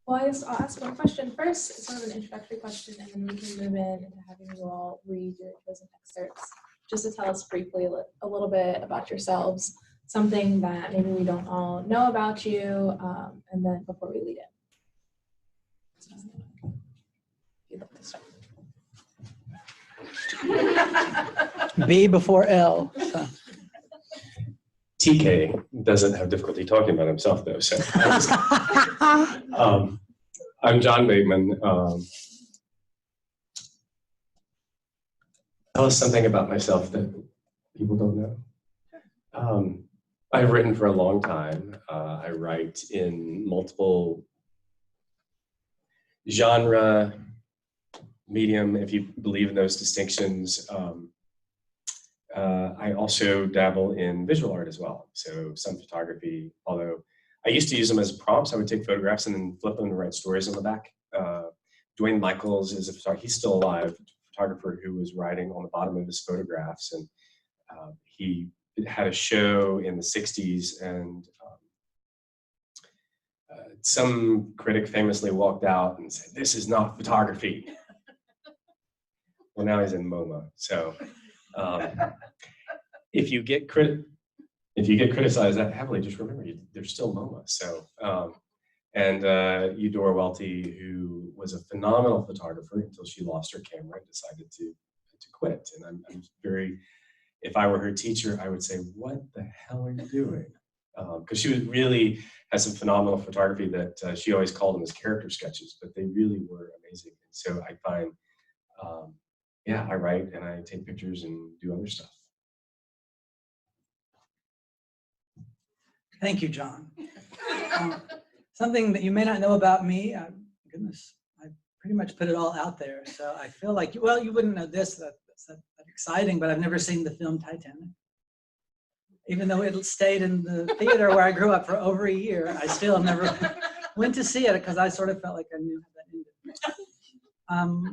Well, I'll ask one question first. It's sort of an introductory question, and then we can move into having you all read your chosen excerpts, just to tell us briefly a little bit about yourselves, something that maybe we don't all know about you, and then before we lead in. You'd like to start. B before L. So. TK doesn't have difficulty talking about himself, though. So I'm John Bateman. Tell us something about myself that people don't know. I've written for a long time. I write in multiple genre, medium, if you believe in those distinctions. I also dabble in visual art as well, so some photography, although I used to use them as prompts. I would take photographs and then flip them and write stories on the back. Dwayne Michaels is a photographer. He's still alive, a photographer who was writing on the bottom of his photographs, and he had a show in the 60s, and some critic famously walked out and said, "This is not photography." Well, now he's in MoMA, so if you get criticized that heavily, just remember there's still MoMA. So and Eudora Welty, who was a phenomenal photographer until she lost her camera and decided to quit. And I'm very, if I were her teacher, I would say, "What the hell are you doing?" Because she really has some phenomenal photography that she always called them as character sketches, but they really were amazing. And so I find, yeah, I write and I take pictures and do other stuff. Thank you, John. Something that you may not know about me, goodness, I pretty much put it all out there. So I feel like, well, you wouldn't know this, that's that exciting, but I've never seen the film Titanic. Even though it stayed in the theater where I grew up for over a year, I still never went to see it because I sort of felt like I knew how that ended.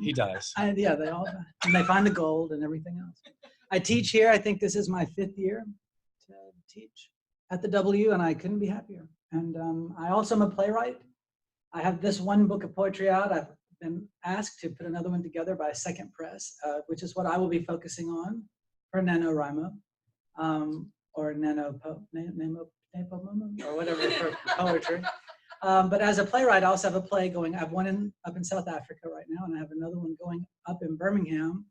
He dies. Yeah, they all die. And they find the gold and everything else. I teach here. I think this is my 5th year to teach at the W, and I couldn't be happier. And I also am a playwright. I have this one book of poetry out. I've been asked to put another one together by Second Press, which is what I will be focusing on for NaNoWriMo, or NaNoPoMo, or whatever for poetry. But as a playwright, I also have a play going. I have one up in South Africa right now, and I have another one going up in Birmingham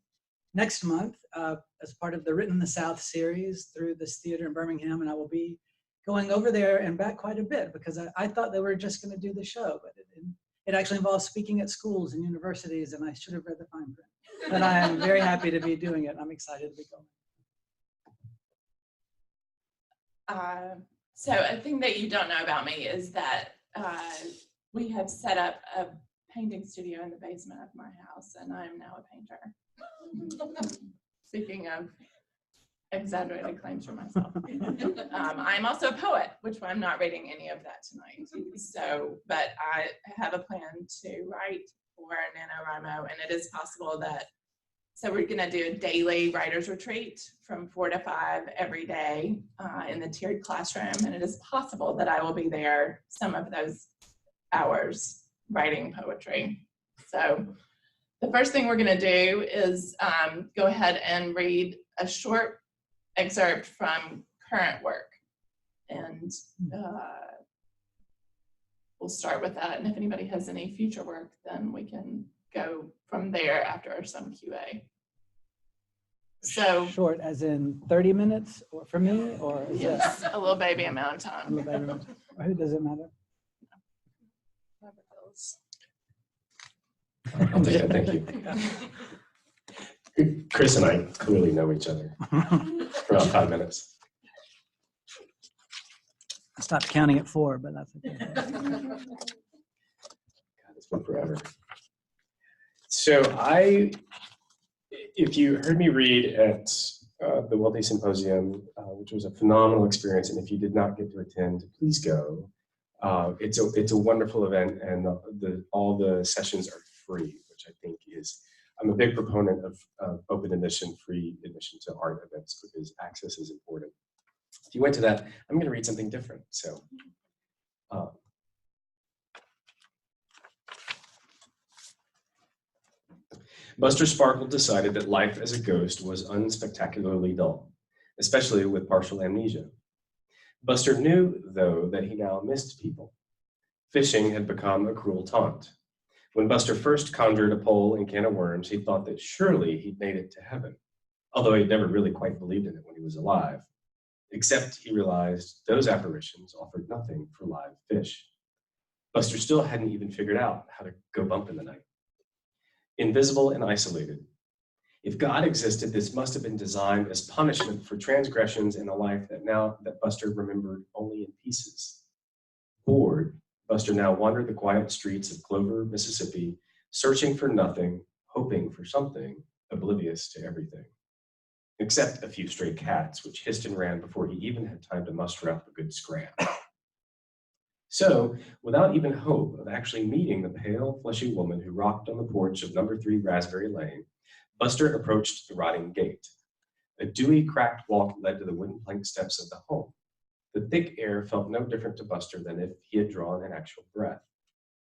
next month as part of the Written in the South series through this theater in Birmingham, and I will be going over there and back quite a bit because I thought they were just going to do the show, but it actually involves speaking at schools and universities, and I should have read the fine print. But I am very happy to be doing it. I'm excited to be going. So a thing that you don't know about me is that we have set up a painting studio in the basement of my house, and I'm now a painter. Speaking of exaggerated claims for myself. I'm also a poet, which I'm not reading any of that tonight. So, but I have a plan to write for NaNoWriMo, and it is possible that, so we're gonna do a daily writer's retreat from 4 to 5 every day in the tiered classroom, and it is possible that I will be there some of those hours writing poetry. So the first thing we're gonna do is go ahead and read a short excerpt from current work, and we'll start with that, and if anybody has any future work, then we can go from there after some QA. So short as in 30 minutes or for me, or is yes, a little baby amount of time. a little baby? Who does it matter? I'll take it, thank you. Chris and I clearly know each other for about 5 minutes. I stopped counting at 4, but that's okay. God, it's been forever. So if you heard me read at the Welty Symposium, which was a phenomenal experience, and if you did not get to attend, please go. It's a wonderful event, and all the sessions are free, which I think is, I'm a big proponent of open admission, free admission to art events because access is important. If you went to that, I'm going to read something different. So Buster Sparkle decided that life as a ghost was unspectacularly dull, especially with partial amnesia. Buster knew, though, that he now missed people. Fishing had become a cruel taunt. When Buster first conjured a pole and can of worms, he thought that surely he'd made it to heaven, although he'd never really quite believed in it when he was alive. Except he realized those apparitions offered nothing for live fish. Buster still hadn't even figured out how to go bump in the night. Invisible and isolated. If God existed, this must have been designed as punishment for transgressions in a life that Buster remembered only in pieces. Bored, Buster now wandered the quiet streets of Clover, Mississippi, searching for nothing, hoping for something, oblivious to everything. Except a few stray cats, which hissed and ran before he even had time to muster up a good scram. So, without even hope of actually meeting the pale, fleshy woman who rocked on the porch of number 3 Raspberry Lane, Buster approached the rotting gate. A dewy, cracked walk led to the wooden plank steps of the home. The thick air felt no different to Buster than if he had drawn an actual breath.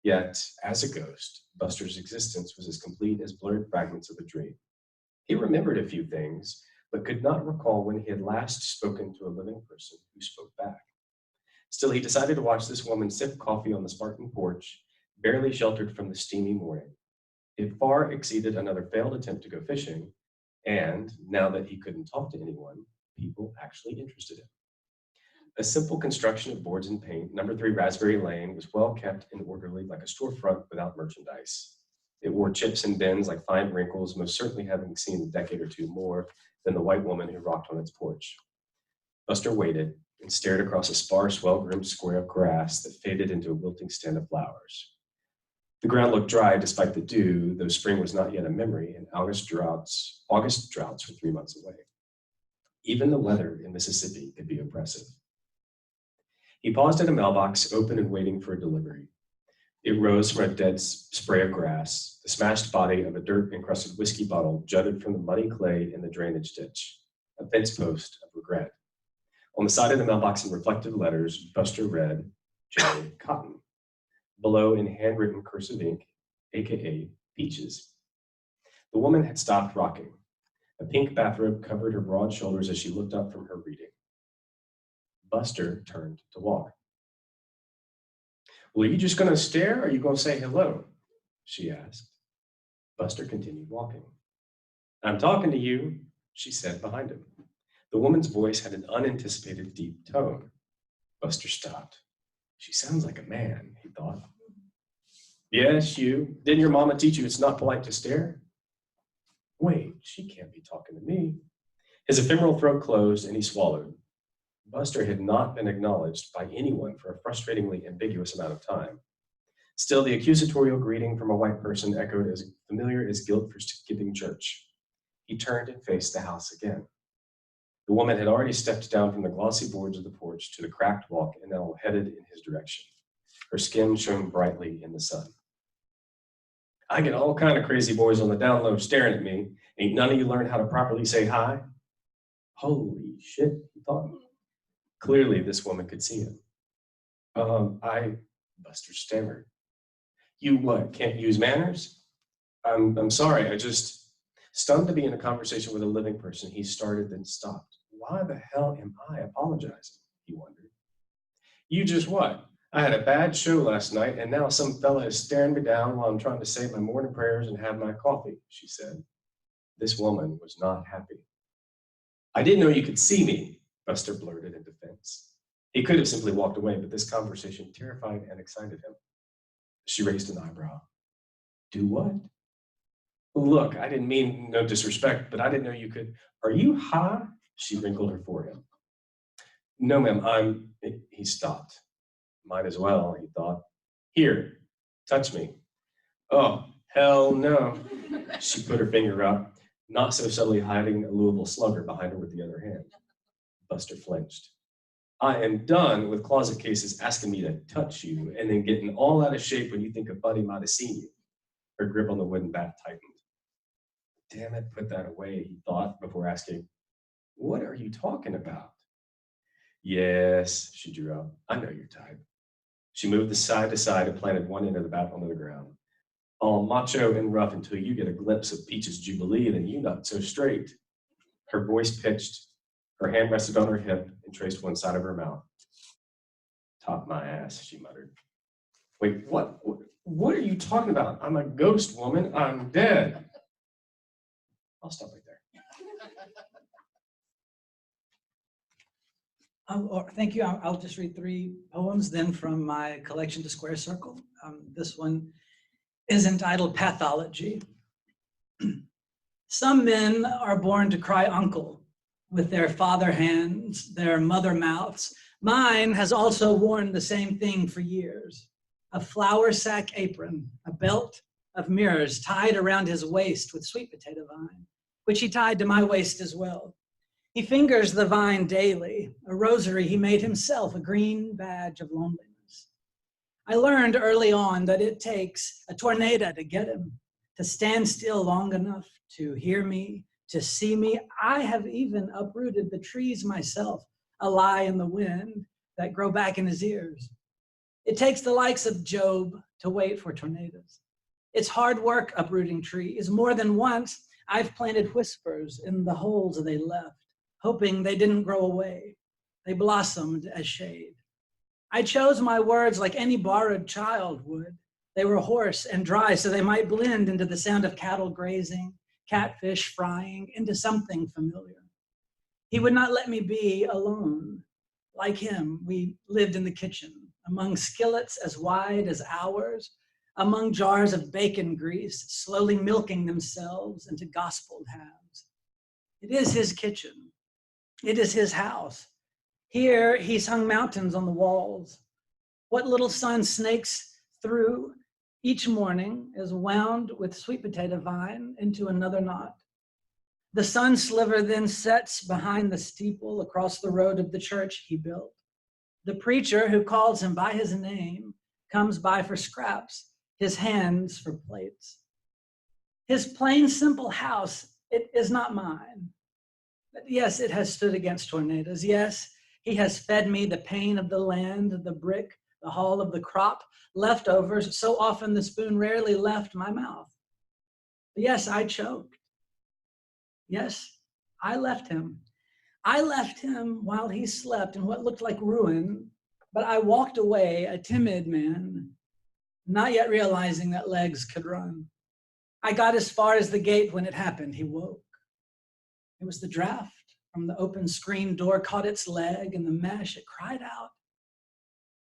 Yet, as a ghost, Buster's existence was as complete as blurred fragments of a dream. He remembered a few things, but could not recall when he had last spoken to a living person who spoke back. Still, he decided to watch this woman sip coffee on the Spartan porch, barely sheltered from the steamy morning. It far exceeded another failed attempt to go fishing, and now that he couldn't talk to anyone, people actually interested him. A simple construction of boards and paint, number 3 Raspberry Lane was well kept and orderly like a storefront without merchandise. It wore chips and dents like fine wrinkles, most certainly having seen a decade or two more than the white woman who rocked on its porch. Buster waited and stared across a sparse, well-groomed square of grass that faded into a wilting stand of flowers. The ground looked dry despite the dew, though spring was not yet a memory, and August droughts were 3 months away. Even the weather in Mississippi could be oppressive. He paused at a mailbox, open and waiting for a delivery. It rose from a dead spray of grass. The smashed body of a dirt-encrusted whiskey bottle jutted from the muddy clay in the drainage ditch, a fence post of regret. On the side of the mailbox in reflected letters, Buster read, J. Cotton. Below, in handwritten cursive ink, aka Peaches. The woman had stopped rocking. A pink bathrobe covered her broad shoulders as she looked up from her reading. Buster turned to walk. Well, are you just going to stare, or are you going to say hello? She asked. Buster continued walking. I'm talking to you, she said behind him. The woman's voice had an unanticipated deep tone. Buster stopped. She sounds like a man, he thought. Yes, you. Didn't your mama teach you it's not polite to stare? Wait, she can't be talking to me. His ephemeral throat closed and he swallowed. Buster had not been acknowledged by anyone for a frustratingly ambiguous amount of time. Still, the accusatorial greeting from a white person echoed as familiar as guilt for skipping church. He turned and faced the house again. The woman had already stepped down from the glossy boards of the porch to the cracked walk and now headed in his direction. Her skin shone brightly in the sun. I get all kind of crazy boys on the down low staring at me. Ain't none of you learned how to properly say hi? Holy shit, he thought. Clearly, this woman could see him. Buster stammered. You what, can't use manners? I'm sorry, I just, stunned to be in a conversation with a living person, he started then stopped. Why the hell am I apologizing? He wondered. You just what? I had a bad show last night, and now some fella is staring me down while I'm trying to say my morning prayers and have my coffee, she said. This woman was not happy. I didn't know you could see me, Buster blurted in defense. He could have simply walked away, but this conversation terrified and excited him. She raised an eyebrow. Do what? Look, I didn't mean no disrespect, but I didn't know you could. Are you high? She wrinkled her forehead. No, ma'am, he stopped. Might as well, he thought. Here, touch me. Oh, hell no. She put her finger up, not so subtly hiding a Louisville slugger behind her with the other hand. Buster flinched. I am done with closet cases asking me to touch you and then getting all out of shape when you think a buddy might have seen you. Her grip on the wooden bat tightened. Damn it, put that away, he thought before asking, what are you talking about? Yes, she drew up. I know your type. She moved the side to side and planted one end of the bat onto the ground. all macho and rough until you get a glimpse of Peach's Jubilee, then you not so straight. Her voice pitched, her hand rested on her hip and traced one side of her mouth. Top my ass, she muttered. Wait, what? What are you talking about? I'm a ghost woman. I'm dead. I'll stop right there. Thank you. I'll just read 3 poems then from my collection to Square Circle. This one is entitled Pathology. Some men are born to cry uncle with their father hands, their mother mouths. Mine has also worn the same thing for years. A flour sack apron, a belt of mirrors tied around his waist with sweet potato vine, which he tied to my waist as well. He fingers the vine daily, a rosary he made himself, a green badge of loneliness. I learned early on that it takes a tornado to get him, to stand still long enough to hear me, to see me. I have even uprooted the trees myself, a lie in the wind that grow back in his ears. It takes the likes of Job to wait for tornadoes. It's hard work uprooting trees. More than once, I've planted whispers in the holes they left, hoping they didn't grow away. They blossomed as shade. I chose my words like any borrowed child would. They were hoarse and dry so they might blend into the sound of cattle grazing, catfish frying, into something familiar. He would not let me be alone. Like him, we lived in the kitchen, among skillets as wide as ours, among jars of bacon grease, slowly milking themselves into gospel halves. It is his kitchen. It is his house. Here, he's hung mountains on the walls. What little sun snakes through each morning is wound with sweet potato vine into another knot. The sun sliver then sets behind the steeple across the road of the church he built. The preacher who calls him by his name comes by for scraps, his hands for plates. His plain, simple house, it is not mine. But yes, it has stood against tornadoes. Yes, he has fed me the pain of the land, the brick, the hull of the crop, leftovers. So often the spoon rarely left my mouth. Yes, I choked. Yes, I left him. I left him while he slept in what looked like ruin, but I walked away, a timid man, not yet realizing that legs could run. I got as far as the gate when it happened. He woke. It was the draft from the open screen door caught its leg in the mesh. It cried out.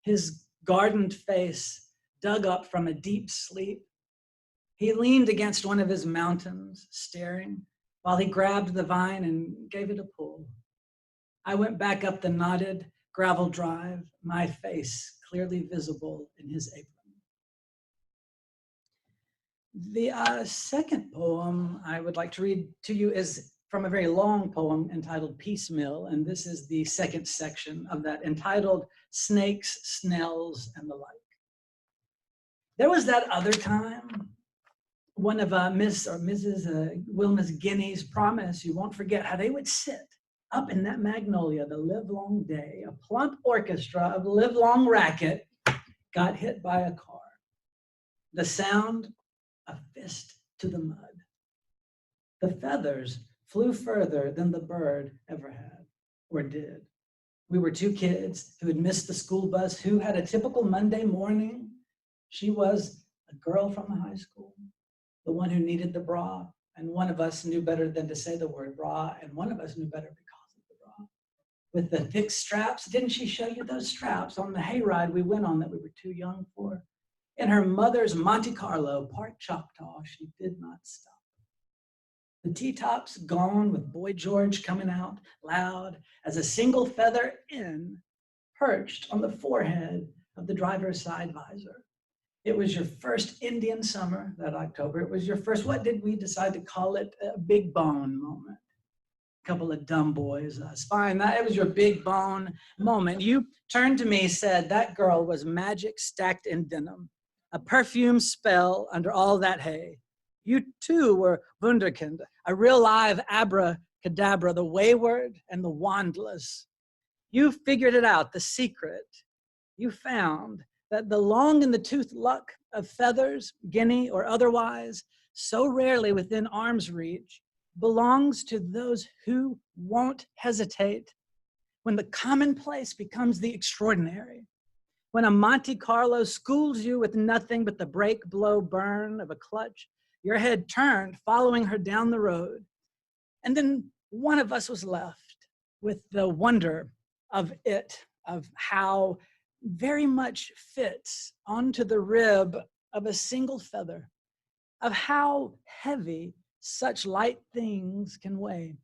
His gardened face dug up from a deep sleep. He leaned against one of his mountains, staring, while he grabbed the vine and gave it a pull. I went back up the knotted gravel drive, my face clearly visible in his apron. The second poem I would like to read to you is from a very long poem entitled Piecemeal, and this is the second section of that, entitled Snakes, Snells, and the Like. There was that other time, one of Miss or Mrs. Wilma's guineas promised you won't forget how they would sit up in that magnolia the livelong day. A plump orchestra of livelong racket got hit by a car. The sound, a fist to the mud. The feathers flew further than the bird ever had or did. We were 2 kids who had missed the school bus, who had a typical Monday morning. She was a girl from the high school, the one who needed the bra, and one of us knew better than to say the word bra, and one of us knew better because of the bra. With the thick straps, didn't she show you those straps on the hayride we went on that we were too young for? In her mother's Monte Carlo, part Choctaw, she did not stop. The T-tops gone with Boy George coming out loud as a single feather in perched on the forehead of the driver's side visor. It was your first Indian summer that October. It was your first, what did we decide to call it? A big bone moment. A couple of dumb boys. It's fine. It was your big bone moment. You turned to me, said that girl was magic stacked in denim, a perfume spell under all that hay. You too were wunderkind, a real live abracadabra, the wayward and the wandless. You figured it out, the secret. You found that the long in the tooth luck of feathers, guinea or otherwise, so rarely within arm's reach, belongs to those who won't hesitate when the commonplace becomes the extraordinary. When a Monte Carlo schools you with nothing but the break, blow, burn of a clutch, your head turned, following her down the road. And then one of us was left with the wonder of it, of how very much fits onto the rib of a single feather, of how heavy such light things can weigh.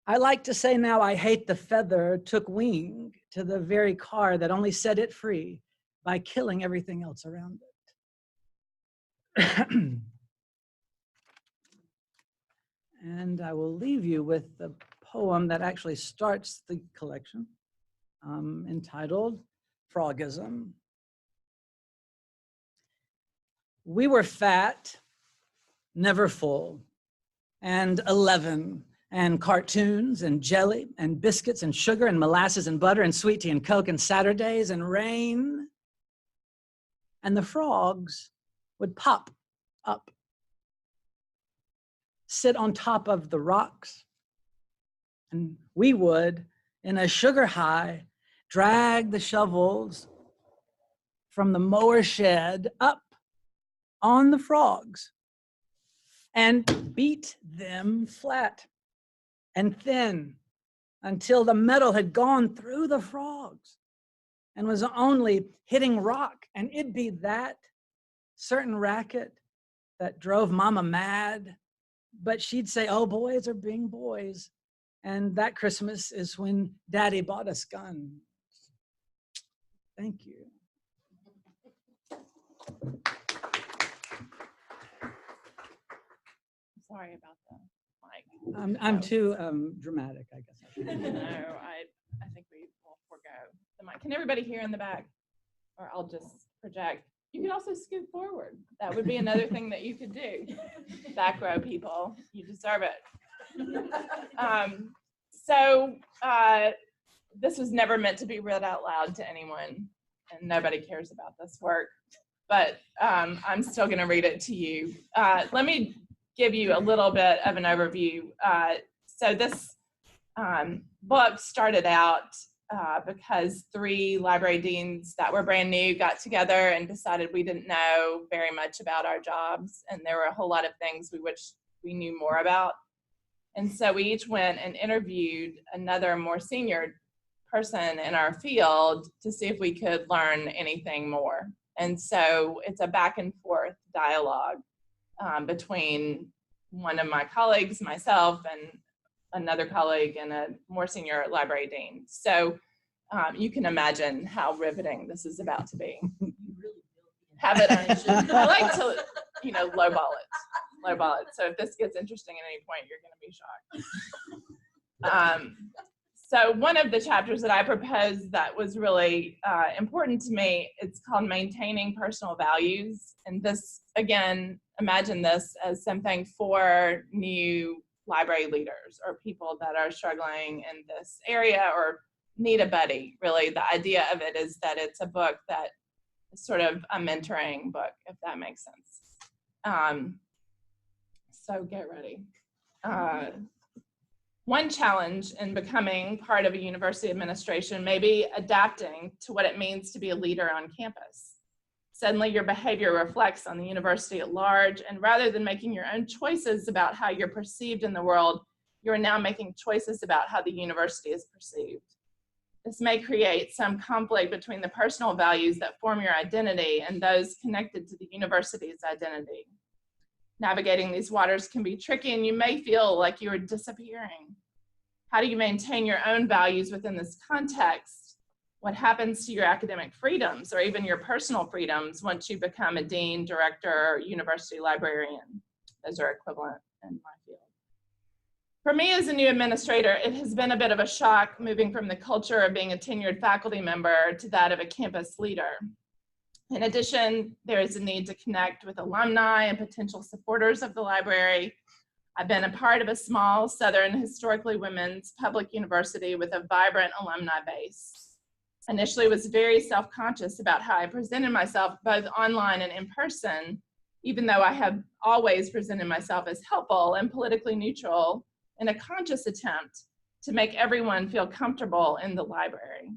I like to say now I hate the feather took wing to the very car that only set it free by killing everything else around it. And I will leave you with the poem that actually starts the collection, entitled Frogism. We were fat, never full, and 11, and cartoons and jelly and biscuits and sugar and molasses and butter and sweet tea and Coke and Saturdays and rain. And the frogs would pop up, sit on top of the rocks, and we would, in a sugar high, drag the shovels from the mower shed up on the frogs and beat them flat and thin until the metal had gone through the frogs and was only hitting rock. And it'd be that certain racket that drove Mama mad. But she'd say, oh, boys are being boys. And that Christmas is when Daddy bought us guns. Thank you. Sorry about the mic. I'm too dramatic, I guess. No, I think we will forego the mic. Can everybody hear in the back? Or I'll just project. You can also scoot forward. That would be another thing that you could do. Back row people, you deserve it. This was never meant to be read out loud to anyone, and nobody cares about this work, but I'm still gonna read it to you. Let me give you a little bit of an overview. So this book started out because 3 library deans that were brand new got together and decided we didn't know very much about our jobs, and there were a whole lot of things we wish we knew more about. And so we each went and interviewed another more senior person in our field to see if we could learn anything more. And so it's a back and forth dialogue between one of my colleagues, myself, and another colleague and a more senior library dean. So you can imagine how riveting this is about to be. Have it. I like to, lowball it. So if this gets interesting at any point, you're going to be shocked. So one of the chapters that I proposed that was really important to me, it's called Maintaining Personal Values. And this, again, imagine this as something for new library leaders or people that are struggling in this area or need a buddy. Really, the idea of it is that it's a book that is sort of a mentoring book, if that makes sense. So get ready. One challenge in becoming part of a university administration may be adapting to what it means to be a leader on campus. Suddenly your behavior reflects on the university at large, and rather than making your own choices about how you're perceived in the world, you are now making choices about how the university is perceived. This may create some conflict between the personal values that form your identity and those connected to the university's identity. Navigating these waters can be tricky, and you may feel like you are disappearing. How do you maintain your own values within this context? What happens to your academic freedoms or even your personal freedoms once you become a dean, director, or university librarian? Those are equivalent in my field. For me as a new administrator, it has been a bit of a shock moving from the culture of being a tenured faculty member to that of a campus leader. In addition, there is a need to connect with alumni and potential supporters of the library. I've been a part of a small Southern historically women's public university with a vibrant alumni base. Initially was very self-conscious about how I presented myself both online and in person, even though I have always presented myself as helpful and politically neutral in a conscious attempt to make everyone feel comfortable in the library.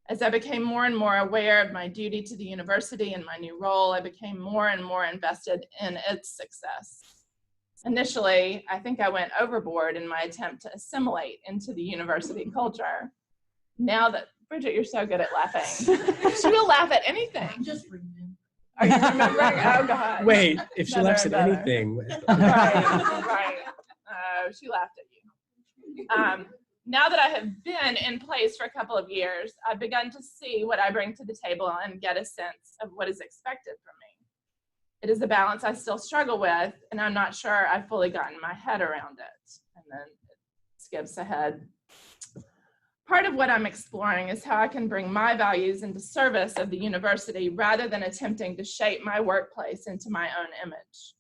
As I became more and more aware of my duty to the university and my new role, I became more and more invested in its success. Initially, I think I went overboard in my attempt to assimilate into the university culture. Now that, Bridget, you're so good at laughing. She will laugh at anything. Just remember. Are you remembering? Oh, God. Wait, if she Better laughs and at better. anything. Right. Oh, she laughed at you. Now that I have been in place for a couple of years, I've begun to see what I bring to the table and get a sense of what is expected from me. It is a balance I still struggle with, and I'm not sure I've fully gotten my head around it. And then it skips ahead. Part of what I'm exploring is how I can bring my values into service of the university rather than attempting to shape my workplace into my own image.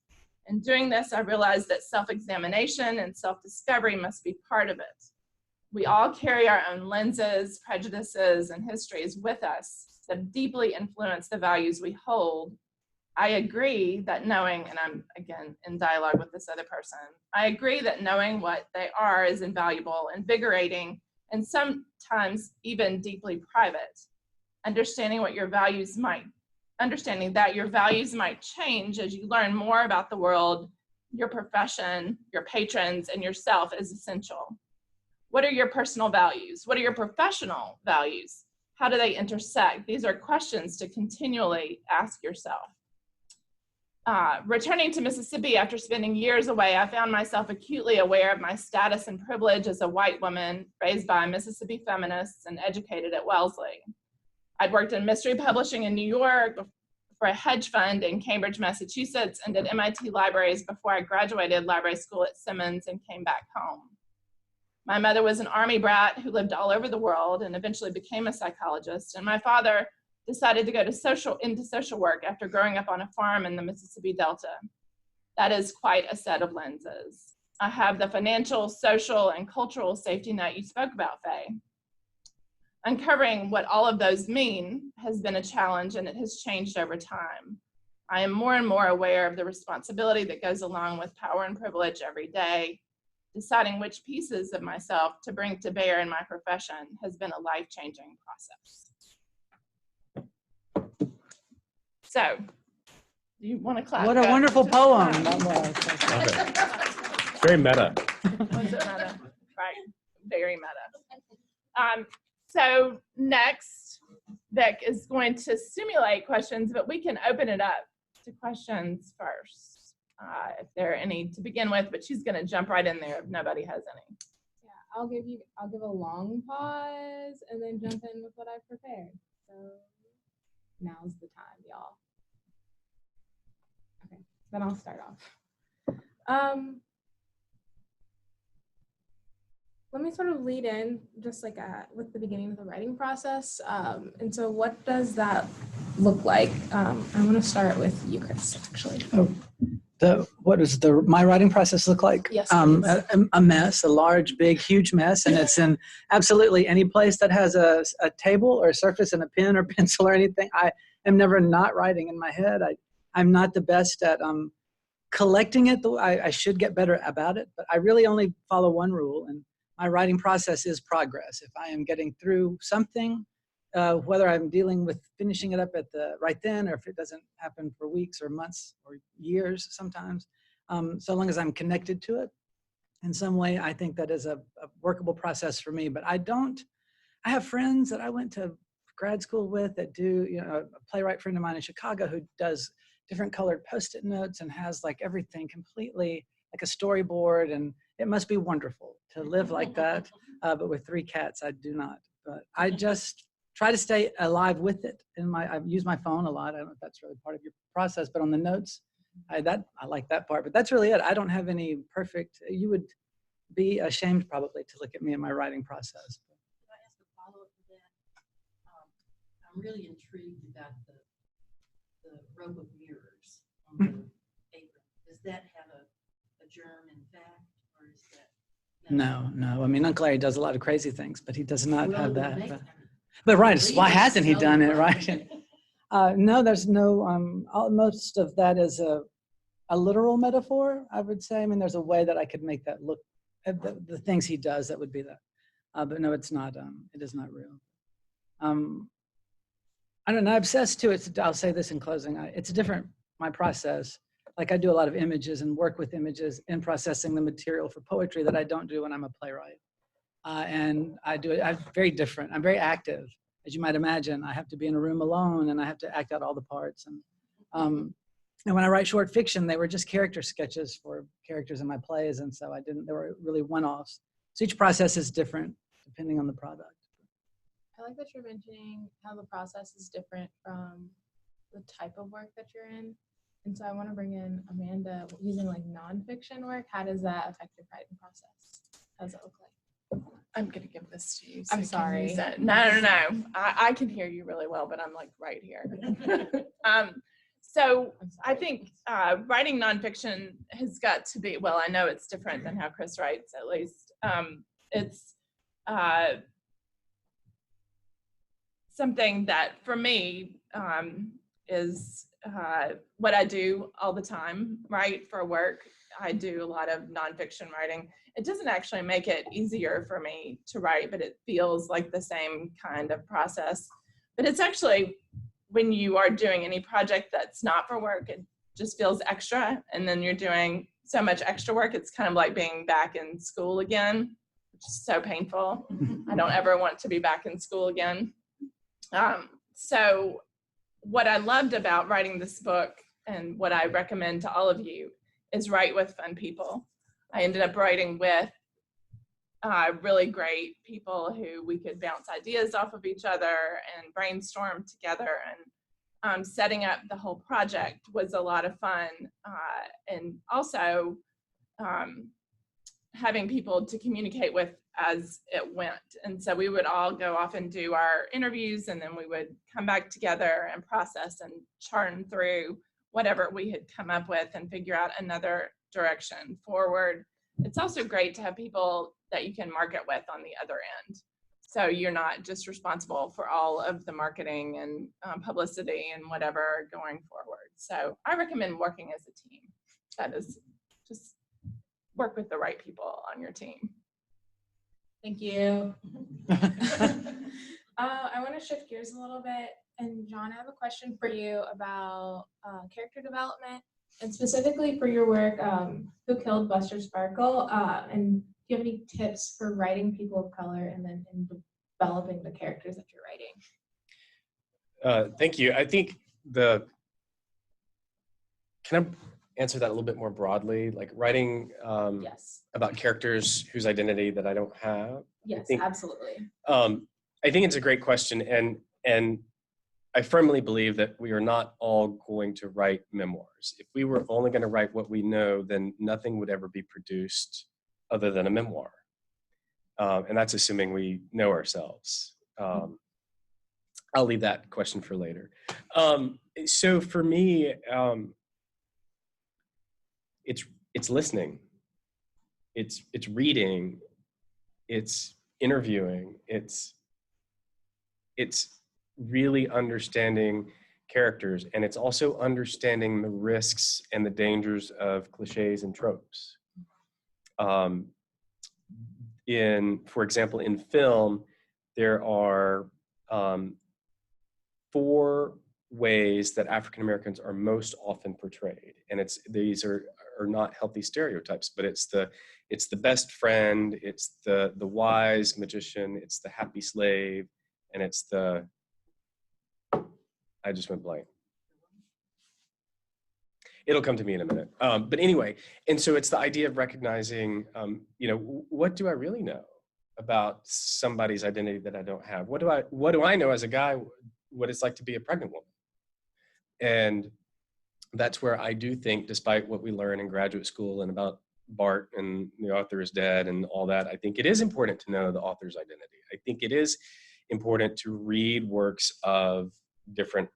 In doing this, I realized that self-examination and self-discovery must be part of it. We all carry our own lenses, prejudices, and histories with us that deeply influence the values we hold. I agree that knowing, and I'm again in dialogue with this other person, I agree that knowing what they are is invaluable, invigorating, and sometimes even deeply private. Understanding that your values might change as you learn more about the world, your profession, your patrons, and yourself is essential. What are your personal values? What are your professional values? How do they intersect? These are questions to continually ask yourself. Returning to Mississippi after spending years away, I found myself acutely aware of my status and privilege as a white woman raised by Mississippi feminists and educated at Wellesley. I'd worked in mystery publishing in New York for a hedge fund in Cambridge, Massachusetts, and at MIT libraries before I graduated library school at Simmons and came back home. My mother was an Army brat who lived all over the world and eventually became a psychologist, and my father decided to go into social work after growing up on a farm in the Mississippi Delta. That is quite a set of lenses. I have the financial, social, and cultural safety net you spoke about, Faye. Uncovering what all of those mean has been a challenge, and it has changed over time. I am more and more aware of the responsibility that goes along with power and privilege every day. Deciding which pieces of myself to bring to bear in my profession has been a life-changing process. So, do you want to clap? What a wonderful poem. Love it. Very meta. Was it meta? Right, very meta. So next, Vic is going to simulate questions, but we can open it up to questions first. If there are any to begin with, but she's going to jump right in there if nobody has any. Yeah, I'll give a long pause and then jump in with what I've prepared. So now's the time, y'all. Okay, then I'll start off. Let me sort of lead in just like with the beginning of the writing process. And so what does that look like? I want to start with you, Chris, actually. What does my writing process look like? Yes, please. A mess, a large, big, huge mess, and it's in absolutely any place that has a table or a surface and a pen or pencil or anything. I am never not writing in my head. I'm not the best at collecting it. I should get better about it, but I really only follow one rule, and my writing process is progress. If I am getting through something, whether I'm dealing with finishing it up right then, or if it doesn't happen for weeks or months or years sometimes, so long as I'm connected to it in some way, I think that is a workable process for me. But I have friends that I went to grad school with that do, a playwright friend of mine in Chicago who does different colored Post-it notes and has like everything completely like a storyboard, and it must be wonderful to live like that. But with 3 cats, I do not. But I just try to stay alive with it. I use my phone a lot. I don't know if that's really part of your process, but on the notes, I like that part. But that's really it. I don't have any perfect. You would be ashamed probably to look at me in my writing process. Can I ask a follow-up to that? I'm really intrigued about the row of mirrors on the apron. Does that have a germ in fact, or is that? No. I mean, Uncle Larry does a lot of crazy things, but he does not have that. But right, Read why it, hasn't he tell done you it, right? No, there's no, most of that is a literal metaphor, I would say. I mean, there's a way that I could make that look, at the things he does, that would be that. But no, it's not, it is not real. I don't know, I obsess too, I'll say this in closing, it's different, my process. Like I do a lot of images and work with images in processing the material for poetry that I don't do when I'm a playwright. And I'm very different, I'm very active. As you might imagine, I have to be in a room alone and I have to act out all the parts. And when I write short fiction, they were just character sketches for characters in my plays. And so they were really one-offs. So each process is different depending on the product. I like that you're mentioning how the process is different from the type of work that you're in. And so I want to bring in Amanda, using like nonfiction work. How does that affect your writing process? How does it look like? I'm gonna give this to you. I'm you can use sorry. it. No. I can hear you really well, but I'm like right here. So I'm I sorry. think writing nonfiction has got to be, well, I know it's different than how Chris writes, at least. It's something that for me is what I do all the time, right? For work, I do a lot of nonfiction writing. It doesn't actually make it easier for me to write, but it feels like the same kind of process. But it's actually, when you are doing any project that's not for work, it just feels extra. And then you're doing so much extra work. It's kind of like being back in school again, which is so painful. I don't ever want to be back in school again. So what I loved about writing this book, and what I recommend to all of you, is write with fun people. I ended up writing with really great people who we could bounce ideas off of each other and brainstorm together. And setting up the whole project was a lot of fun. And also having people to communicate with as it went. And so we would all go off and do our interviews, and then we would come back together and process and churn through whatever we had come up with and figure out another direction forward. It's also great to have people that you can market with on the other end. So you're not just responsible for all of the marketing and publicity and whatever going forward. So I recommend working as a team. That is, just work with the right people on your team. Thank you. I want to shift gears a little bit. And John, I have a question for you about character development, and specifically for your work, Who Killed Buster Sparkle? And do you have any tips for writing people of color and then in developing the characters that you're writing? Thank you. I think can I answer that a little bit more broadly? Like writing Yes. about characters whose identity that I don't have? Yes, think, absolutely. I think it's a great question. And I firmly believe that we are not all going to write memoirs. If we were only going to write what we know, then nothing would ever be produced other than a memoir. And that's assuming we know ourselves. I'll leave that question for later. So for me, it's listening, it's reading, it's interviewing, it's really understanding characters, and it's also understanding the risks and the dangers of cliches and tropes. For example, in film, there are 4 ways that African Americans are most often portrayed, and these are not healthy stereotypes, but it's the best friend, it's the wise magician, it's the happy slave, and it's the, I just went blank. It'll come to me in a minute. But anyway, and so it's the idea of recognizing, what do I really know about somebody's identity that I don't have? What do I know as a guy, what it's like to be a pregnant woman? And that's where I do think, despite what we learn in graduate school and about Bart and the author is dead and all that, I think it is important to know the author's identity. I think it is important to read works of different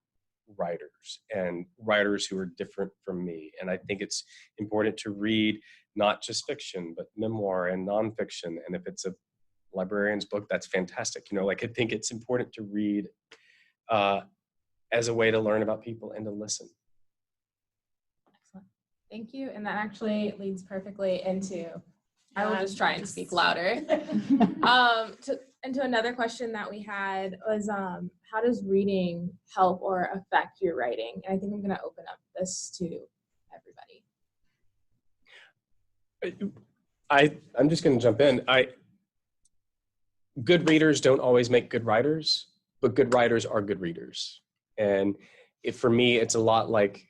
writers and writers who are different from me. And I think it's important to read not just fiction, but memoir and nonfiction. And if it's a librarian's book, that's fantastic. You know, like I think it's important to read as a way to learn about people and to listen. Excellent. Thank you. And that actually leads perfectly into, I will just try and speak louder. Into another question that we had was, how does reading help or affect your writing? And I think I'm going to open up this to everybody. I'm just going to jump in. Good readers don't always make good writers, but good writers are good readers. And for me, it's a lot like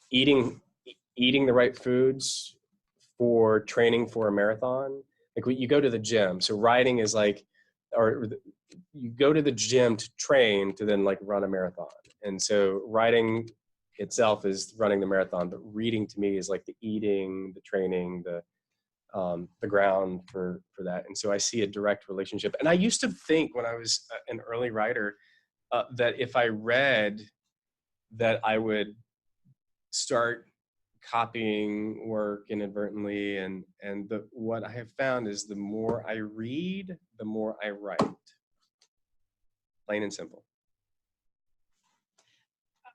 eating the right foods for training for a marathon. Like when you go to the gym, so writing is like, or you go to the gym to train to then like run a marathon. And so writing itself is running the marathon, but reading to me is like the eating, the training, the ground for that. And so I see a direct relationship. And I used to think when I was an early writer that if I read, that I would start copying work inadvertently. And what I have found is the more I read, the more I write. Plain and simple.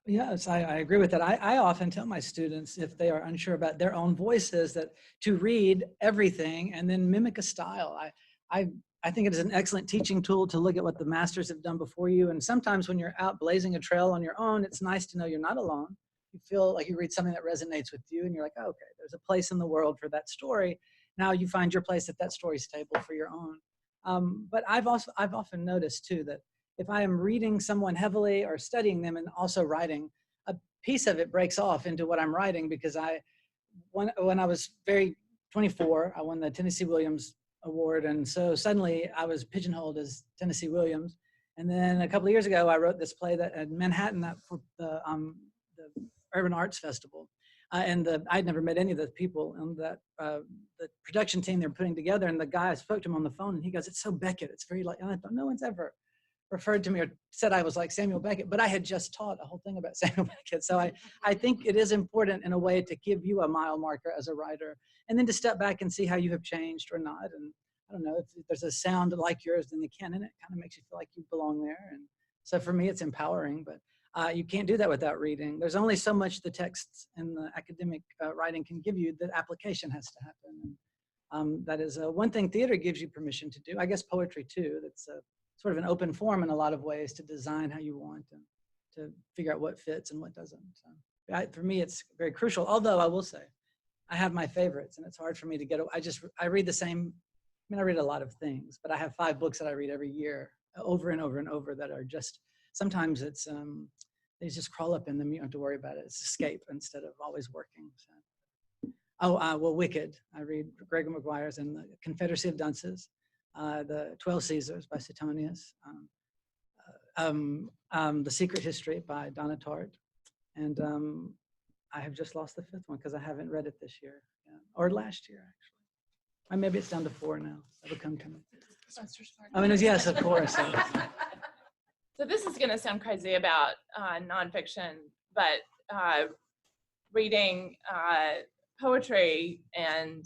Yes, I agree with that. I often tell my students, if they are unsure about their own voices, that to read everything and then mimic a style. I think it is an excellent teaching tool to look at what the masters have done before you. And sometimes when you're out blazing a trail on your own, it's nice to know you're not alone. You feel like you read something that resonates with you and you're like, oh, okay, there's a place in the world for that story. Now you find your place at that story's table for your own. But I've often noticed too that if I am reading someone heavily or studying them and also writing, a piece of it breaks off into what I'm writing, because when I was 24, I won the Tennessee Williams Award. And so suddenly I was pigeonholed as Tennessee Williams. And then a couple of years ago, I wrote this play that at Manhattan for the Urban Arts Festival. I'd never met any of the people in that, the production team they're putting together. And the guy, I spoke to him on the phone and he goes, it's so Beckett. It's very like, and I thought, no one's ever referred to me or said I was like Samuel Beckett, but I had just taught a whole thing about Samuel Beckett. So I think it is important in a way to give you a mile marker as a writer, and then to step back and see how you have changed or not. And I don't know, if there's a sound like yours in the canon, it kind of makes you feel like you belong there. And so for me, it's empowering, but you can't do that without reading. There's only so much the texts and the academic writing can give you. That application has to happen. And that is one thing theater gives you permission to do. I guess poetry too. That's sort of an open form in a lot of ways to design how you want and to figure out what fits and what doesn't. So for me, it's very crucial. Although I will say, I have my favorites, and it's hard for me to get. I read the same. I mean, I read a lot of things, but I have 5 books that I read every year, over and over and over, that are just. Sometimes it's they just crawl up in them. You don't have to worry about it. It's escape instead of always working. So. Well, Wicked. I read Gregor Maguire's and the Confederacy of Dunces. The 12 Caesars by Suetonius, The Secret History by Donna Tartt, and I have just lost the 5th one because I haven't read it this year, or last year actually. Or maybe it's down to 4 now. That'll come to me. I mean, yes, of course. So this is going to sound crazy about nonfiction, but reading poetry and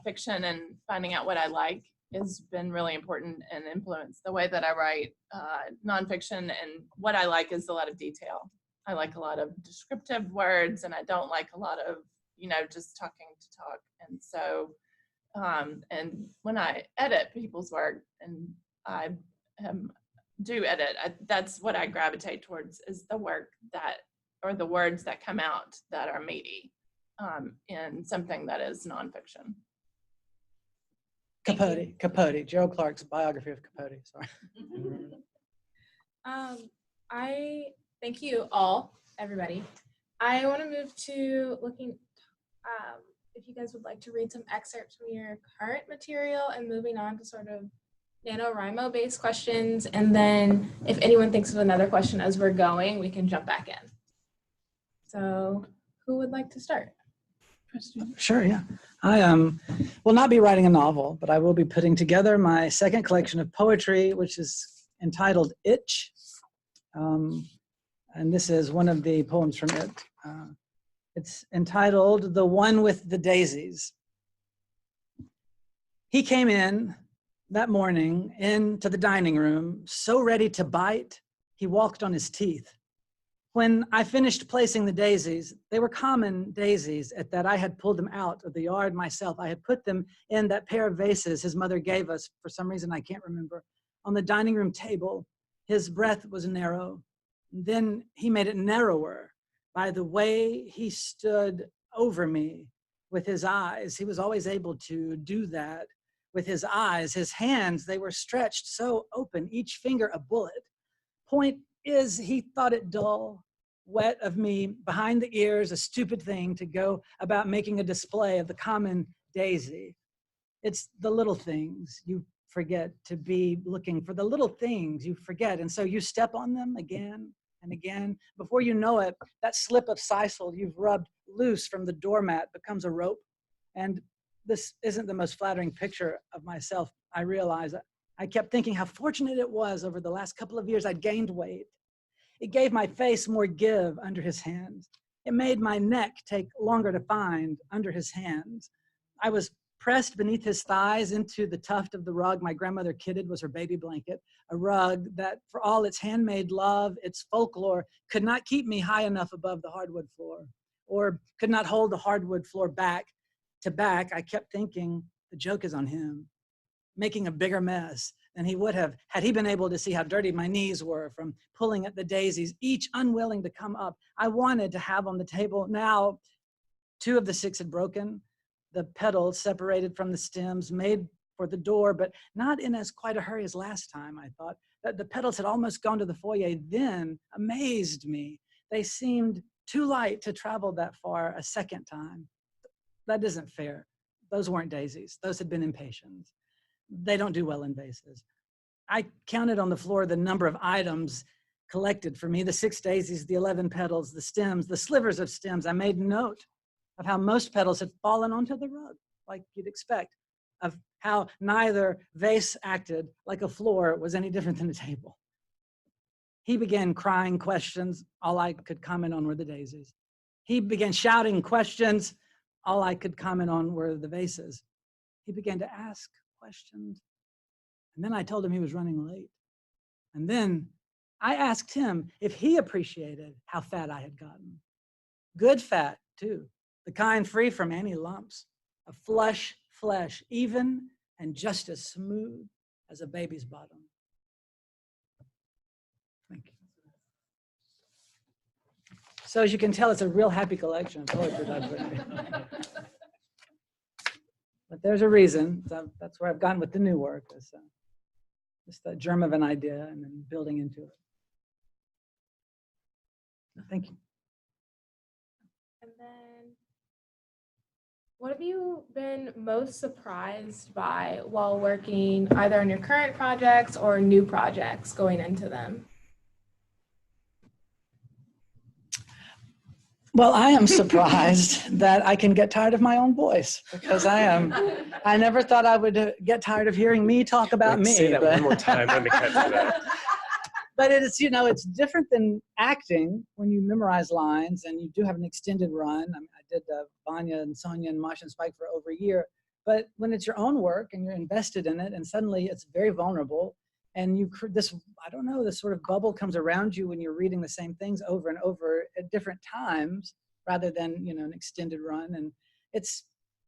fiction and finding out what I like has been really important and influenced the way that I write nonfiction. And what I like is a lot of detail. I like a lot of descriptive words, and I don't like a lot of, just talking to talk. And so, and when I edit people's work, and I do edit, that's what I gravitate towards, is the work that, or the words that come out that are meaty in something that is nonfiction. Capote, Gerald Clark's biography of Capote, sorry. I thank you all, everybody. I want to move to looking, if you guys would like to read some excerpts from your current material and moving on to sort of NaNoWriMo based questions. And then if anyone thinks of another question as we're going, we can jump back in. So who would like to start? Sure, yeah. I will not be writing a novel, but I will be putting together my 2nd collection of poetry, which is entitled Itch. And this is one of the poems from it. It's entitled The One with the Daisies. He came in that morning into the dining room, so ready to bite, he walked on his teeth. When I finished placing the daisies, they were common daisies at that I had pulled them out of the yard myself. I had put them in that pair of vases his mother gave us, for some reason I can't remember, on the dining room table. His breath was narrow. Then he made it narrower by the way he stood over me with his eyes. He was always able to do that with his eyes. His hands, they were stretched so open, each finger a bullet. Point is, he thought it dull, wet of me, behind the ears, a stupid thing to go about making a display of the common daisy. It's the little things you forget, to be looking for the little things you forget. And so you step on them again and again. Before you know it, that slip of sisal you've rubbed loose from the doormat becomes a rope. And this isn't the most flattering picture of myself. I realize I kept thinking how fortunate it was over the last couple of years I'd gained weight. It gave my face more give under his hands. It made my neck take longer to find under his hands. I was pressed beneath his thighs into the tuft of the rug my grandmother kidded was her baby blanket, a rug that, for all its handmade love, its folklore, could not keep me high enough above the hardwood floor, or could not hold the hardwood floor back to back. I kept thinking, the joke is on him, making a bigger mess than he would have had he been able to see how dirty my knees were from pulling at the daisies, each unwilling to come up. I wanted to have on the table now, 2 of the 6 had broken, the petals separated from the stems, made for the door, but not in as quite a hurry as last time. I thought that the petals had almost gone to the foyer, then amazed me. They seemed too light to travel that far a second time. That isn't fair. Those weren't daisies. Those had been impatiens. They don't do well in vases. I counted on the floor the number of items collected for me, the 6 daisies, the 11 petals, the stems, the slivers of stems. I made note of how most petals had fallen onto the rug, like you'd expect, of how neither vase acted like a floor was any different than a table. He began crying questions. All I could comment on were the daisies. He began shouting questions. All I could comment on were the vases. He began to ask questions. And then I told him he was running late. And then I asked him if he appreciated how fat I had gotten. Good fat, too. The kind free from any lumps. A flush flesh, even and just as smooth as a baby's bottom. Thank you. So as you can tell, it's a real happy collection of poetry. But there's a reason. That's where I've gone with the new work. Is just the germ of an idea and then building into it. Thank you. And then, what have you been most surprised by while working either on your current projects or new projects going into them? Well, I am surprised that I can get tired of my own voice, because I never thought I would get tired of hearing me talk about me. Say that one more time. Let me catch that. But it's, it's different than acting when you memorize lines and you do have an extended run. I did Vanya and Sonia and Masha and Spike for over a year. But when it's your own work and you're invested in it, and suddenly it's very vulnerable, and this sort of bubble comes around you when you're reading the same things over and over at different times, rather than an extended run. And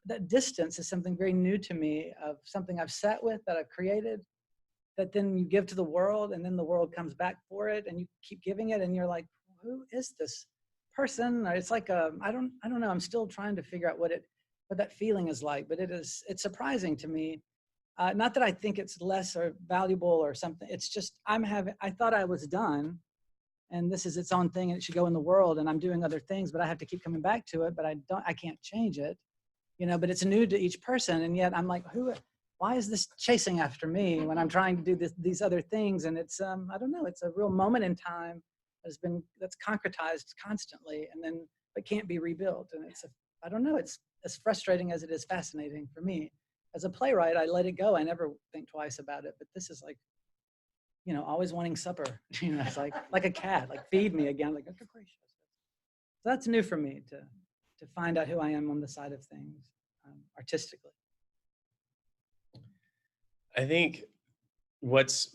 that distance is something very new to me, of something I've sat with, that I've created, that then you give to the world, and then the world comes back for it, and you keep giving it, and you're like, who is this person? Or it's like I don't know. I'm still trying to figure out what that feeling is like, but it's surprising to me. Not that I think it's less or valuable or something. It's just I thought I was done, and this is its own thing, and it should go in the world, and I'm doing other things, but I have to keep coming back to it, but I can't change it, but it's new to each person. And yet I'm like, why is this chasing after me when I'm trying to do these other things? And it's, I don't know, it's a real moment in time that's concretized constantly, and then, but can't be rebuilt. And I don't know, it's as frustrating as it is fascinating for me. As a playwright, I let it go. I never think twice about it, but this is like, always wanting supper. It's like a cat, like feed me again, like, okay, gracious. So that's new for me to find out who I am on the side of things, artistically. I think what's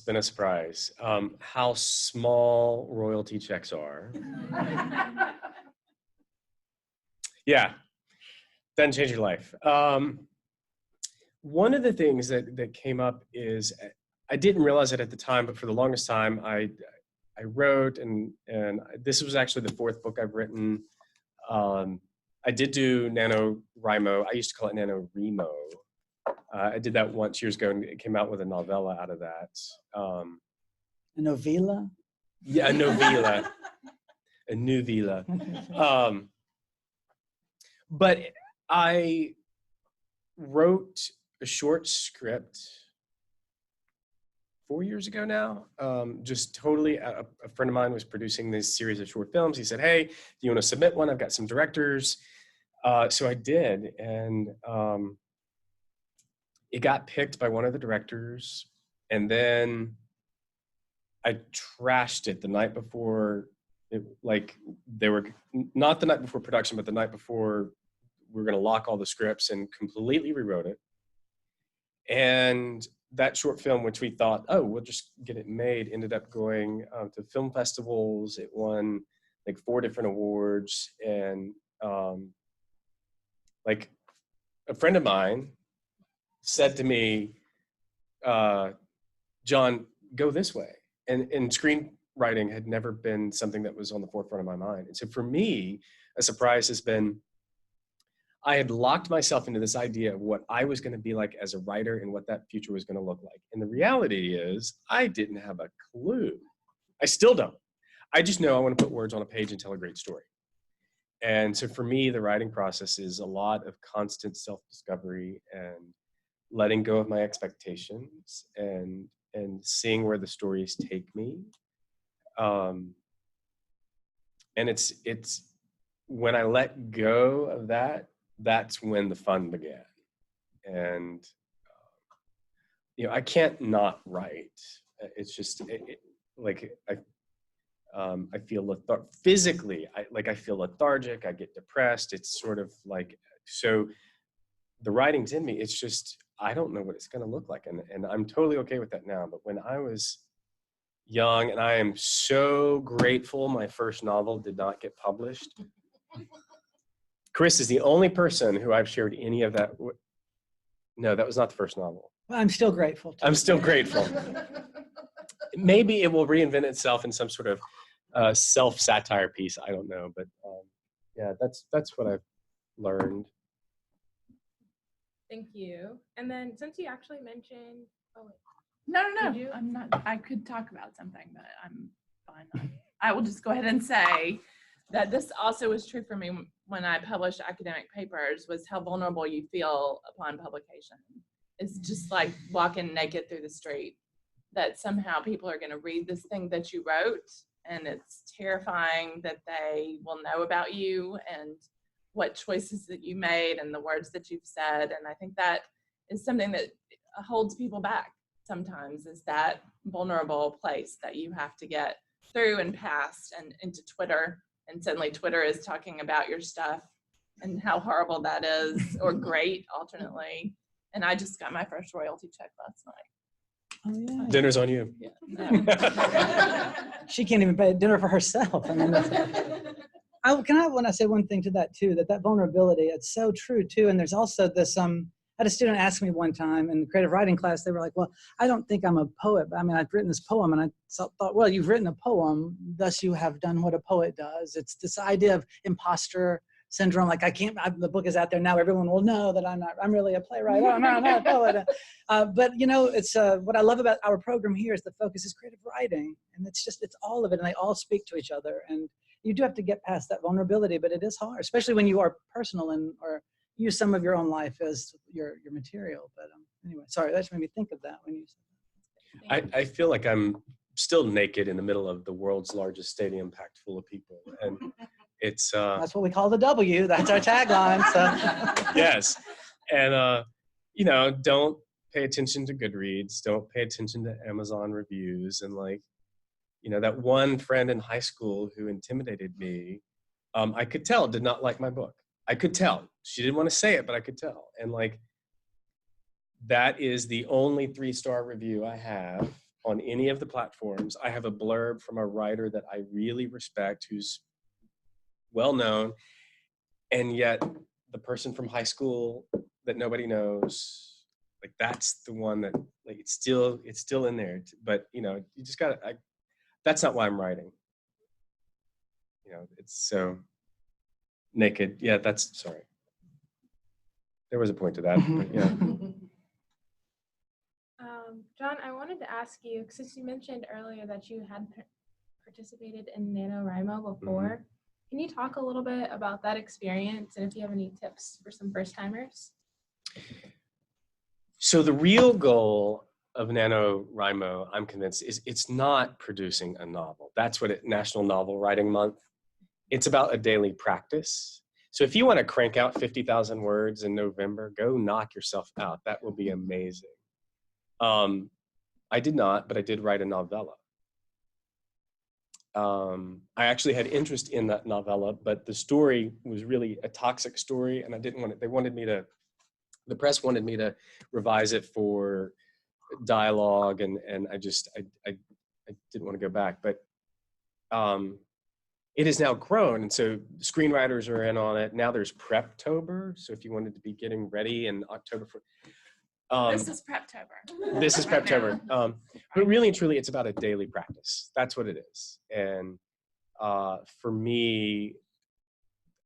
been a surprise, how small royalty checks are. Yeah, doesn't change your life. One of the things that came up is, I didn't realize it at the time, but for the longest time, I wrote, and this was actually the 4th book I've written. I did do NaNoWriMo. I used to call it NaNoWriMo. I did that once years ago, and it came out with a novella out of that. A novella? Yeah, a novella. A novella. But I wrote a short script 4 years ago now. Just totally, a friend of mine was producing this series of short films. He said, hey, do you want to submit one? I've got some directors. So I did, and it got picked by one of the directors, and then I trashed it the night before. They were not the night before production, but the night before we were going to lock all the scripts, and completely rewrote it. And that short film, which we thought, oh, we'll just get it made, ended up going to film festivals. It won like 4 different awards, and like a friend of mine said to me, John, go this way. And screenwriting had never been something that was on the forefront of my mind. And so for me, a surprise has been, I had locked myself into this idea of what I was going to be like as a writer and what that future was going to look like. And the reality is, I didn't have a clue. I still don't. I just know I want to put words on a page and tell a great story. And so for me, the writing process is a lot of constant self-discovery and letting go of my expectations and seeing where the stories take me. And it's when I let go of that, that's when the fun began. And I can't not write. It's just I feel physically, I feel lethargic, I get depressed. It's sort of like, so the writing's in me. It's just, I don't know what it's going to look like. And I'm totally okay with that now. But when I was young, and I am so grateful my first novel did not get published. Chris is the only person who I've shared any of that. No, that was not the first novel. Well, I'm still grateful. I'm still grateful. Maybe it will reinvent itself in some sort of self-satire piece. I don't know, but yeah, that's what I've learned. Thank you. And then since you actually mentioned, No, Did you? I'm not. I could talk about something, but I'm fine. I will just go ahead and say that this also was true for me when I published academic papers, was how vulnerable you feel upon publication. It's just like walking naked through the street, that somehow people are going to read this thing that you wrote, and it's terrifying that they will know about you and what choices that you made and the words that you've said. And I think that is something that holds people back sometimes, is that vulnerable place that you have to get through and past and into Twitter. And suddenly Twitter is talking about your stuff and how horrible that is, or great alternately. And I just got my first royalty check last night. Oh, yeah. Dinner's on you. Yeah. No. She can't even pay dinner for herself. I mean, I want to say one thing to that too, that vulnerability, it's so true too. And there's also this, I had a student ask me one time in the creative writing class, they were like, well, I don't think I'm a poet, but I mean, I've written this poem, and I thought, well, you've written a poem, thus you have done what a poet does. It's this idea of imposter syndrome. Like, the book is out there now, everyone will know that I'm really a playwright. Oh, no, I'm not a poet. But it's what I love about our program here is the focus is creative writing. And it's all of it. And they all speak to each other. And you do have to get past that vulnerability, but it is hard, especially when you are personal or use some of your own life as your material. But anyway, sorry, that just made me think of that when you said that. I feel like I'm still naked in the middle of the world's largest stadium packed full of people. And it's that's what we call the W. That's our tagline. So yes. And don't pay attention to Goodreads, don't pay attention to Amazon reviews. And that one friend in high school who intimidated me, I could tell did not like my book. I could tell. She didn't want to say it, but I could tell. And That is the only 3-star review I have on any of the platforms. I have a blurb from a writer that I really respect, who's well known, and yet the person from high school that nobody knows, like that's the one that like it's still in there. But you know, you just gotta. That's not why I'm writing. You know, it's so naked. Yeah, that's sorry. There was a point to that, but yeah. John, I wanted to ask you, since you mentioned earlier that you had participated in NaNoWriMo before, can you talk a little bit about that experience and if you have any tips for some first-timers? So the real goal of NaNoWriMo, I'm convinced, is it's not producing a novel. That's what National Novel Writing Month. It's about a daily practice. So if you want to crank out 50,000 words in November, go knock yourself out. That will be amazing. I did not, but I did write a novella. I actually had interest in that novella, but the story was really a toxic story, and I didn't want it. The press wanted me to revise it for dialogue, and I didn't want to go back. But it has now grown, and so screenwriters are in on it. Now there's Preptober, so if you wanted to be getting ready in October for. This is Preptober. This is Right Preptober. now. But really and truly, it's about a daily practice. That's what it is. And for me,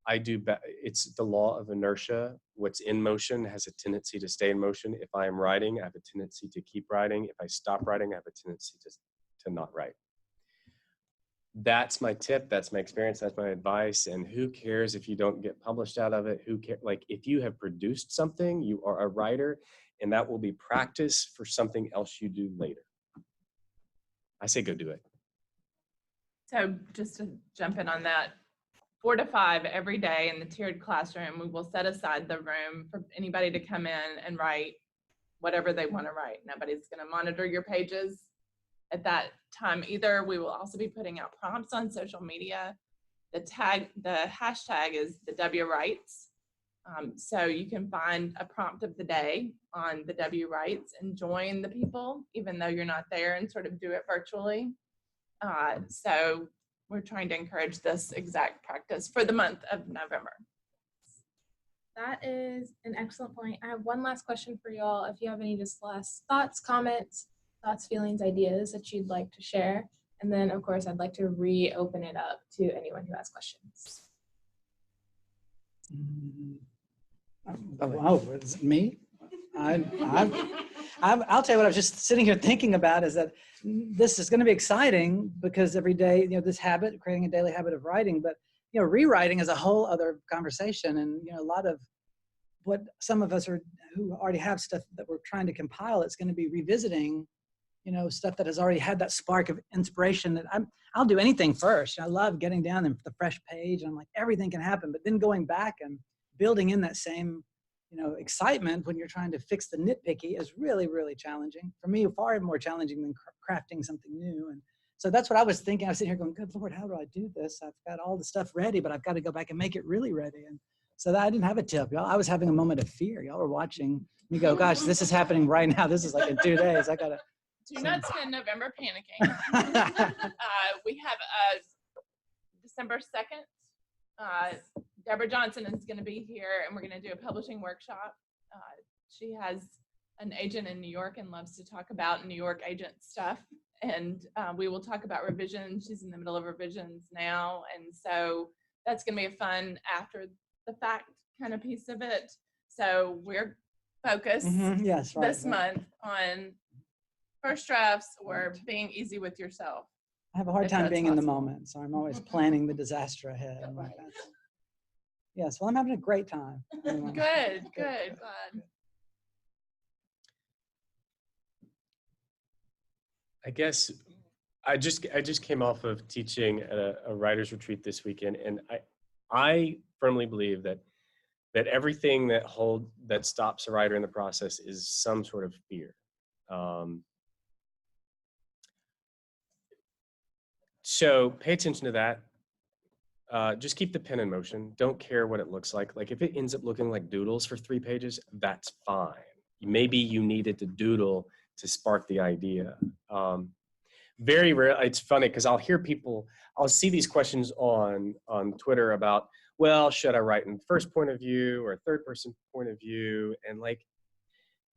it's the law of inertia. What's in motion has a tendency to stay in motion. If I am writing, I have a tendency to keep writing. If I stop writing, I have a tendency to not write. That's my tip. That's my experience. That's my advice. And who cares if you don't get published out of it? Who cares? Like if you have produced something, you are a writer, and that will be practice for something else you do later. I say go do it. So just to jump in on that, 4 to 5 every day in the tiered classroom, we will set aside the room for anybody to come in and write whatever they want to write. Nobody's going to monitor your pages at that time either. We will also be putting out prompts on social media. The hashtag is the W Writes. So you can find a prompt of the day on the W Writes and join the people, even though you're not there, and sort of do it virtually. So we're trying to encourage this exact practice for the month of November. That is an excellent point. I have one last question for y'all. If you have any just last thoughts, comments, feelings, ideas that you'd like to share. And then, of course, I'd like to reopen it up to anyone who has questions. Oh, is it me? I'll tell you what I was just sitting here thinking about is that this is going to be exciting because every day, this habit, creating a daily habit of writing, but, rewriting is a whole other conversation. And, a lot of what some of us who already have stuff that we're trying to compile, it's going to be revisiting, stuff that has already had that spark of inspiration that I'll do anything first. I love getting down in the fresh page and I'm like, everything can happen, but then going back and building in that same, excitement when you're trying to fix the nitpicky is really, really challenging. For me, far more challenging than crafting something new. And so that's what I was thinking. I was sitting here going, good Lord, how do I do this? I've got all the stuff ready, but I've got to go back and make it really ready. And so I didn't have a tip, y'all. I was having a moment of fear. Y'all were watching me go, gosh, this is happening right now. This is like in 2 days. I got to. Do not spend November panicking. We have December 2nd. Deborah Johnson is going to be here, and we're going to do a publishing workshop. She has an agent in New York and loves to talk about New York agent stuff. And we will talk about revisions. She's in the middle of revisions now. And so that's going to be a fun after the fact kind of piece of it. So we're focused this month on first drafts or being easy with yourself. I have a hard time being in the moment, so I'm always planning the disaster ahead. I'm like, yes, well, I'm having a great time. Anyway. Good, glad. I guess I just came off of teaching at a writer's retreat this weekend, and I firmly believe that everything that stops a writer in the process is some sort of fear. So pay attention to that. Just keep the pen in motion. Don't care what it looks like. Like if it ends up looking like doodles for 3 pages, that's fine. maybe you needed to doodle to spark the idea. Very rare. It's funny because I'll see these questions on Twitter about, well, should I write in first point of view or third person point of view? And like,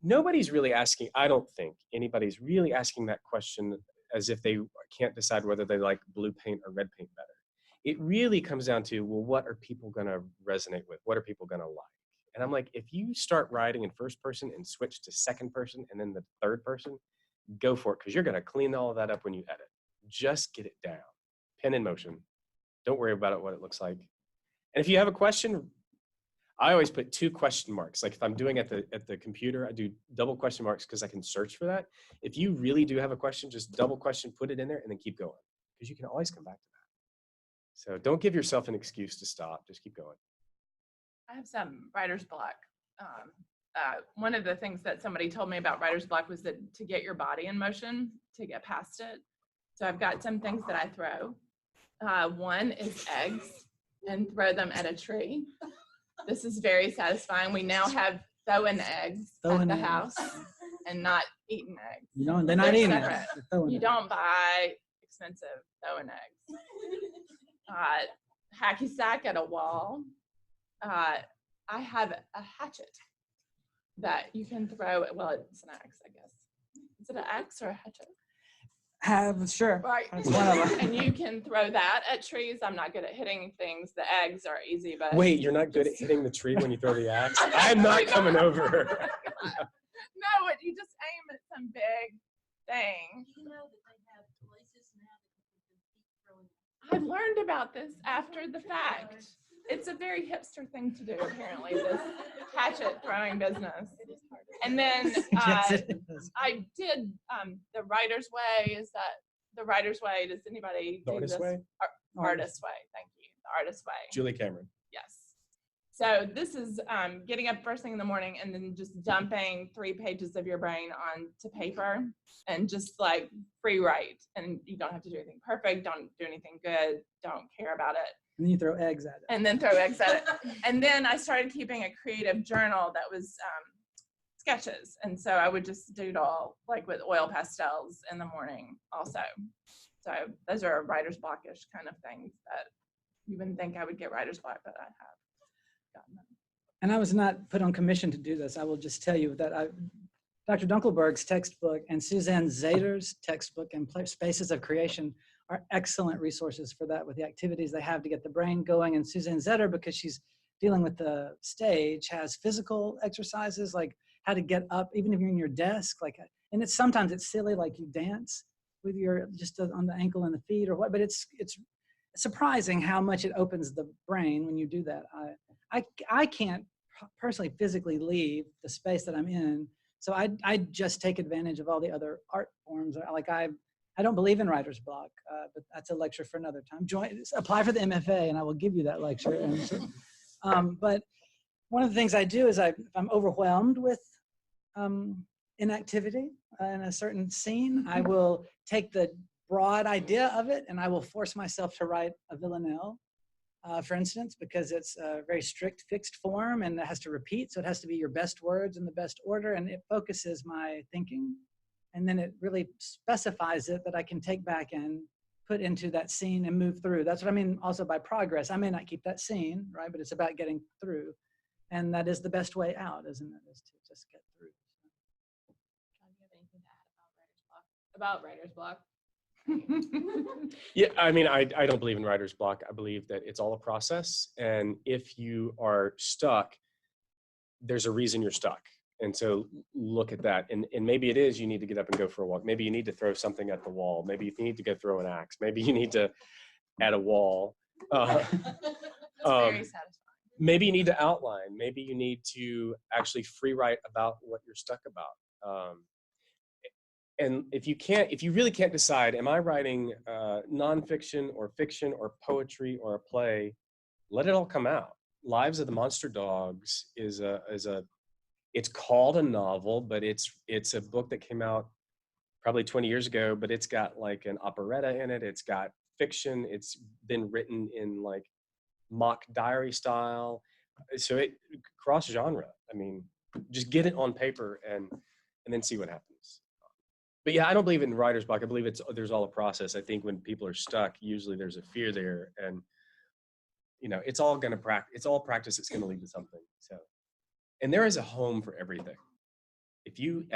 nobody's really asking, I don't think anybody's really asking that question as if they can't decide whether they like blue paint or red paint better. It really comes down to, well, what are people going to resonate with? What are people going to like? And I'm like, if you start writing in first person and switch to second person and then the third person, go for it, because you're going to clean all of that up when you edit. Just get it down. Pen in motion. Don't worry about it, what it looks like. And if you have a question, I always put 2 question marks. Like if I'm doing at the computer, I do double question marks because I can search for that. If you really do have a question, just double question, put it in there, and then keep going, because you can always come back to that. So don't give yourself an excuse to stop. Just keep going. I have some writer's block. One of the things that somebody told me about writer's block was that to get your body in motion, to get past it. So I've got some things that I throw. One is eggs, and throw them at a tree. This is very satisfying. We now have throwing eggs at the house and not eating eggs. No, they're not eating separate. it. You don't buy expensive throwing eggs. Hacky sack at a wall. I have a hatchet that you can throw. Well, it's an axe, I guess. Is it an axe or a hatchet? Sure. Right. That's one of them. And you can throw that at trees. I'm not good at hitting things. The eggs are easy, but Wait, you're not good at hitting the tree when you throw the axe? I'm not coming over. No, but you just aim at some big thing. You know that they have places now that you can keep throwing. I've learned about this after the fact. It's a very hipster thing to do, apparently, this hatchet throwing business. And then Yes, it is. I did the writer's way. Is that the writer's way? Does anybody The do artist this? way? Artist way. Thank you. The artist way. Julie Cameron. Yes. So this is getting up first thing in the morning and then just dumping 3 pages of your brain onto paper and just like free write. And you don't have to do anything perfect. Don't do anything good. Don't care about it. And then you throw eggs at it. And then throw eggs at it. And then I started keeping a creative journal that was sketches. And so I would just doodle like with oil pastels in the morning also. So those are writer's blockish kind of things that you wouldn't think I would get writer's block, but I have gotten them. And I was not put on commission to do this. I will just tell you that Dr. Dunkelberg's textbook and Suzanne Zader's textbook and Spaces of Creation are excellent resources for that, with the activities they have to get the brain going. And Suzanne Zader, because she's dealing with the stage, has physical exercises like how to get up, even if you're in your desk, and sometimes it's silly, like you dance with your, just on the ankle and the feet or what, but it's surprising how much it opens the brain when you do that. I can't personally physically leave the space that I'm in, so I just take advantage of all the other art forms. Like I don't believe in writer's block, but that's a lecture for another time. Apply for the MFA and I will give you that lecture. But one of the things I do is if I'm overwhelmed with inactivity in a certain scene, I will take the broad idea of it and I will force myself to write a villanelle, for instance, because it's a very strict fixed form and it has to repeat. So it has to be your best words in the best order, and it focuses my thinking. And then it really specifies it that I can take back and put into that scene and move through. That's what I mean also by progress. I may not keep that scene, right? But it's about getting through. And that is the best way out, isn't it? Is to just get through. John, do you have anything to add about writer's block? Yeah, I mean, I don't believe in writer's block. I believe that it's all a process. And if you are stuck, there's a reason you're stuck. And so look at that. And maybe it is you need to get up and go for a walk. Maybe you need to throw something at the wall. Maybe you need to go throw an axe. Maybe you need to add a wall. That's very satisfying. Maybe you need to outline. Maybe you need to actually free write about what you're stuck about. And if you really can't decide, am I writing nonfiction or fiction or poetry or a play, let it all come out. Lives of the Monster Dogs it's called a novel, but it's a book that came out probably 20 years ago, but it's got like an operetta in it. It's got fiction. It's been written in like mock diary style. So it cross genre. I mean, just get it on paper and then see what happens. But yeah, I don't believe in writer's block. I believe there's all a process. I think when people are stuck, usually there's a fear there, and it's all it's all practice. It's going to lead to something. So, and there is a home for everything. If you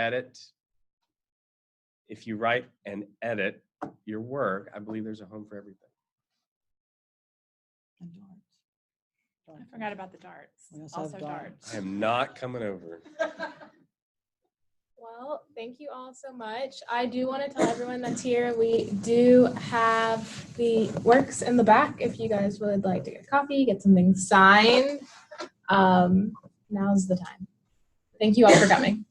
write and edit your work, I believe there's a home for everything. And darts. I forgot about the darts. We also have Also darts. darts. I am not coming over. Well, thank you all so much. I do want to tell everyone that's here, we do have the works in the back if you guys would like to get a copy, get something signed. Now's the time. Thank you all for coming.